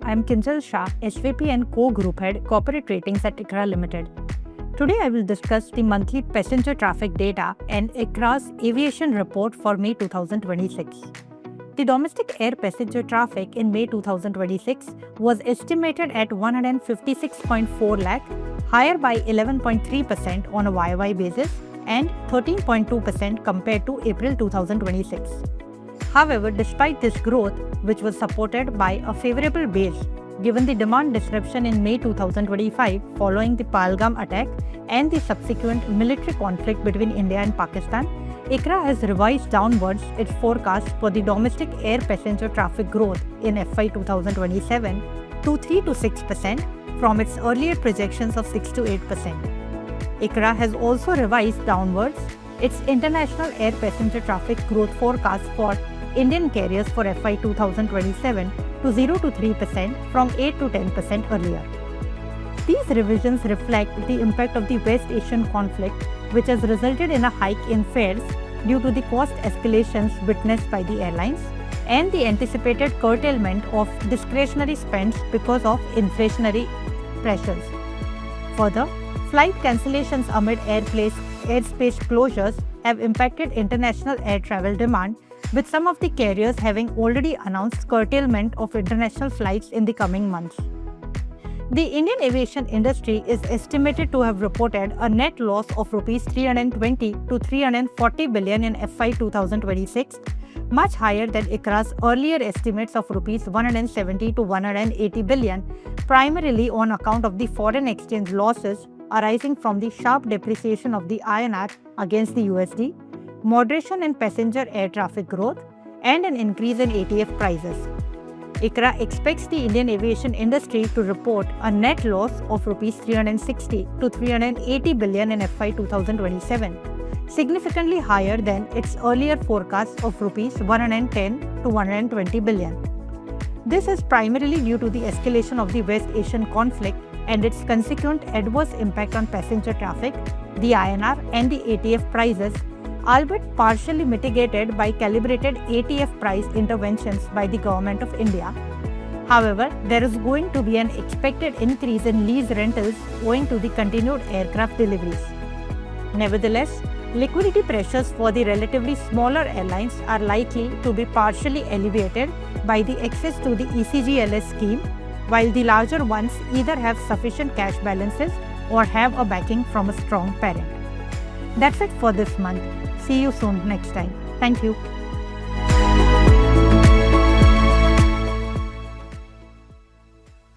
I am Kinjal Shah, SVP and Co-Group Head, Corporate Ratings at ICRA Limited. Today I will discuss the monthly passenger traffic data and ICRA's Aviation report for May 2026. The domestic air passenger traffic in May 2026 was estimated at 156.4 lakh, higher by 11.3% on a YY basis and 13.2% compared to April 2026. However, despite this growth, which was supported by a favorable base, given the demand disruption in May 2025 following the Pahalgam attack and the subsequent military conflict between India and Pakistan, ICRA has revised downwards its forecast for the domestic air passenger traffic growth in FY 2027 to 3 to 6% from its earlier projections of 6 to 8%. ICRA has also revised downwards its international air passenger traffic growth forecast for Indian carriers for FY 2027 to 0 to 3% from 8 to 10% earlier. These revisions reflect the impact of the West Asian conflict, which has resulted in a hike in fares due to the cost escalations witnessed by the airlines and the anticipated curtailment of discretionary spends because of inflationary pressures. Further, flight cancellations amid airspace closures have impacted international air travel demand, with some of the carriers having already announced curtailment of international flights in the coming months. The Indian aviation industry is estimated to have reported a net loss of Rs 320 to 340 billion in FY 2026, much higher than ICRA's earlier estimates of Rs 170 to 180 billion, primarily on account of the foreign exchange losses arising from the sharp depreciation of the INR against the USD, moderation in passenger air traffic growth, and an increase in ATF prices. ICRA expects the Indian aviation industry to report a net loss of Rs 360 to 380 billion in FY 2027, significantly higher than its earlier forecast of Rs 110 to 120 billion. This is primarily due to the escalation of the West Asian conflict and its consequent adverse impact on passenger traffic, the INR and the ATF prices, albeit partially mitigated by calibrated ATF price interventions by the Government of India. However, there is going to be an expected increase in lease rentals owing to the continued aircraft deliveries. Nevertheless, liquidity pressures for the relatively smaller airlines are likely to be partially alleviated by the access to the ECGLS scheme, while the larger ones either have sufficient cash balances or have a backing from a strong parent. That's it for this month. See you soon next time. Thank you.